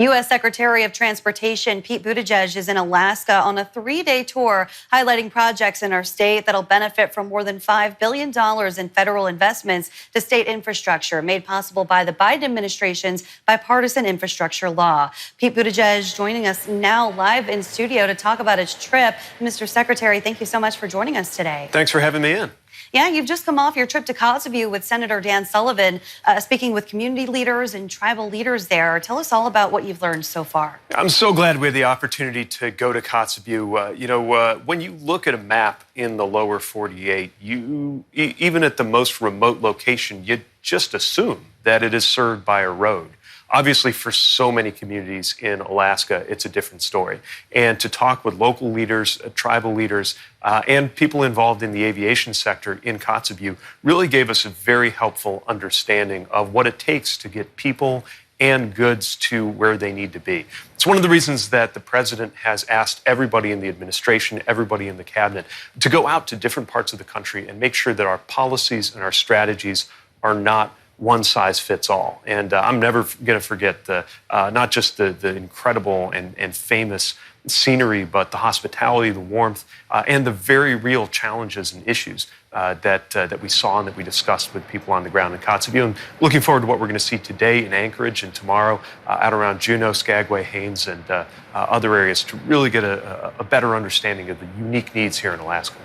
U.S. Secretary of Transportation Pete Buttigieg is in Alaska on a 3-day tour highlighting projects in our state that'll benefit from more than $5 billion in federal investments to state infrastructure made possible by the Biden administration's bipartisan infrastructure law. Pete Buttigieg joining us now live in studio to talk about his trip. Mr. Secretary, thank you so much for joining us today. Thanks for having me in. Yeah, you've just come off your trip to Kotzebue with Senator Dan Sullivan, speaking with community leaders and tribal leaders there. Tell us all about what you've learned so far. I'm so glad we had the opportunity to go to Kotzebue. When you look at a map in the lower 48, even at the most remote location, you just assume that it is served by a road. Obviously, for so many communities in Alaska, it's a different story. And to talk with local leaders, tribal leaders, and people involved in the aviation sector in Kotzebue really gave us a very helpful understanding of what it takes to get people and goods to where they need to be. It's one of the reasons that the president has asked everybody in the administration, everybody in the cabinet, to go out to different parts of the country and make sure that our policies and our strategies are not one size fits all. And I'm never going to forget not just the incredible and famous scenery, but the hospitality, the warmth, and the very real challenges and issues that we saw and that we discussed with people on the ground in Kotzebue. And looking forward to what we're going to see today in Anchorage and tomorrow out around Juneau, Skagway, Haines, and other areas to really get a better understanding of the unique needs here in Alaska.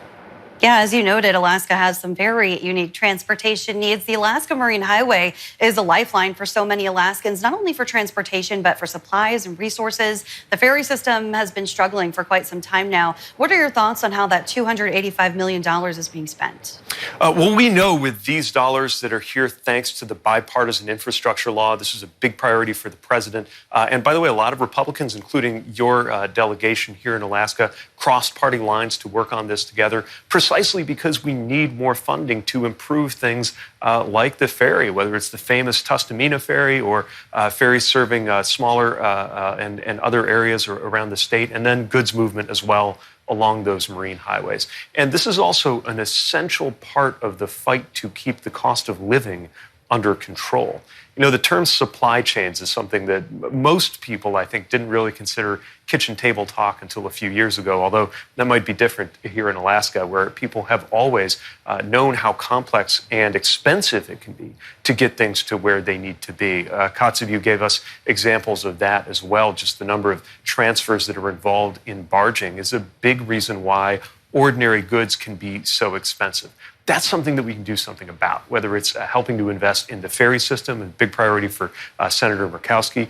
Yeah, as you noted, Alaska has some very unique transportation needs. The Alaska Marine Highway is a lifeline for so many Alaskans, not only for transportation, but for supplies and resources. The ferry system has been struggling for quite some time now. What are your thoughts on how that $285 million is being spent? Well, we know with these dollars that are here thanks to the bipartisan infrastructure law, this is a big priority for the president. And by the way, a lot of Republicans, including your delegation here in Alaska, crossed party lines to work on this together, precisely because we need more funding to improve things like the ferry, whether it's the famous Tustamina ferry or ferries serving smaller and other areas around the state, and then goods movement as well along those marine highways. And this is also an essential part of the fight to keep the cost of living under control. You know, the term supply chains is something that most people, I think, didn't really consider kitchen table talk until a few years ago, although that might be different here in Alaska, where people have always known how complex and expensive it can be to get things to where they need to be. Kotzebue gave us examples of that as well. Just the number of transfers that are involved in barging is a big reason why ordinary goods can be so expensive. That's something that we can do something about, whether it's helping to invest in the ferry system, a big priority for Senator Murkowski,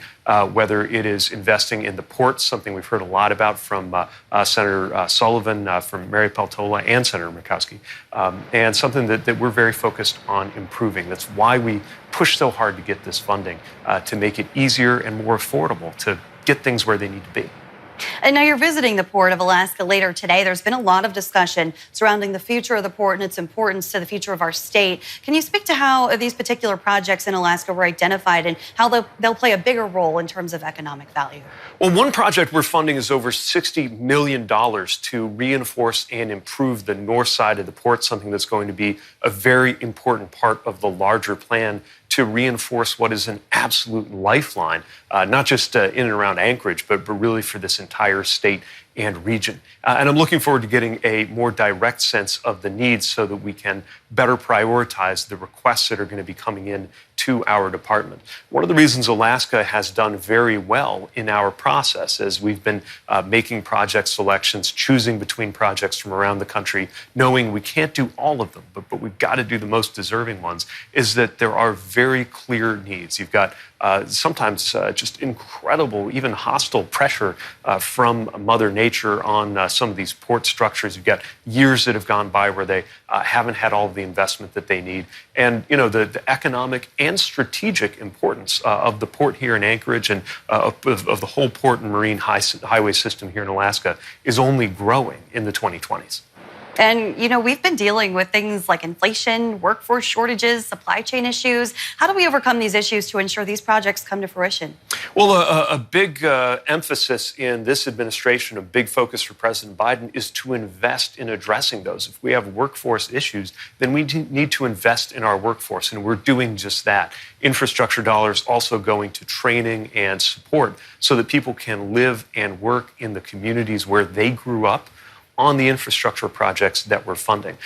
whether it is investing in the ports, something we've heard a lot about from Senator Sullivan, from Mary Peltola, and Senator Murkowski, and something that we're very focused on improving. That's why we push so hard to get this funding, to make it easier and more affordable to get things where they need to be. And now you're visiting the Port of Alaska later today. There's been a lot of discussion surrounding the future of the port and its importance to the future of our state. Can you speak to how these particular projects in Alaska were identified and how they'll play a bigger role in terms of economic value? Well, one project we're funding is over $60 million to reinforce and improve the north side of the port, something that's going to be a very important part of the larger plan to reinforce what is an absolute lifeline, not just in and around Anchorage, but really for this entire state and region. And I'm looking forward to getting a more direct sense of the needs so that we can better prioritize the requests that are going to be coming in to our department. One of the reasons Alaska has done very well in our process as we've been making project selections, choosing between projects from around the country, knowing we can't do all of them, but we've got to do the most deserving ones, is that there are very clear needs. You've got sometimes just incredible, even hostile pressure from Mother Nature on some of these port structures. You've got years that have gone by where they haven't had all of the investment that they need. And, you know, the economic and strategic importance of the port here in Anchorage and of the whole port and marine highway system here in Alaska is only growing in the 2020s. And, we've been dealing with things like inflation, workforce shortages, supply chain issues. How do we overcome these issues to ensure these projects come to fruition? Well, a big emphasis in this administration, a big focus for President Biden is to invest in addressing those. If we have workforce issues, then we need to invest in our workforce, and we're doing just that. Infrastructure dollars also going to training and support so that people can live and work in the communities where they grew up on the infrastructure projects that we're funding.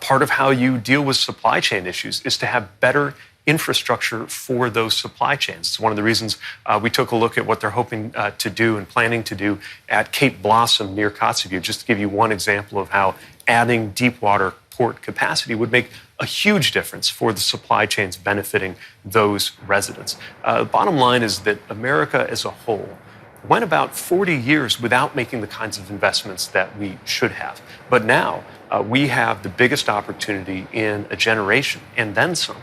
Part of how you deal with supply chain issues is to have better infrastructure for those supply chains. It's one of the reasons we took a look at what they're hoping to do and planning to do at Cape Blossom near Kotzebue, just to give you one example of how adding deep water port capacity would make a huge difference for the supply chains benefiting those residents. The bottom line is that America as a whole went about 40 years without making the kinds of investments that we should have. But now we have the biggest opportunity in a generation and then some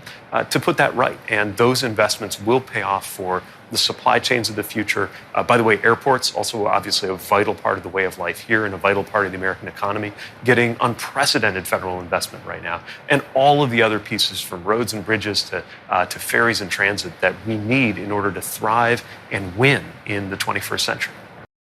to put that right. And those investments will pay off for the supply chains of the future. By the way, airports also obviously a vital part of the way of life here and a vital part of the American economy, getting unprecedented federal investment right now. And all of the other pieces from roads and bridges to ferries and transit that we need in order to thrive and win in the 21st century.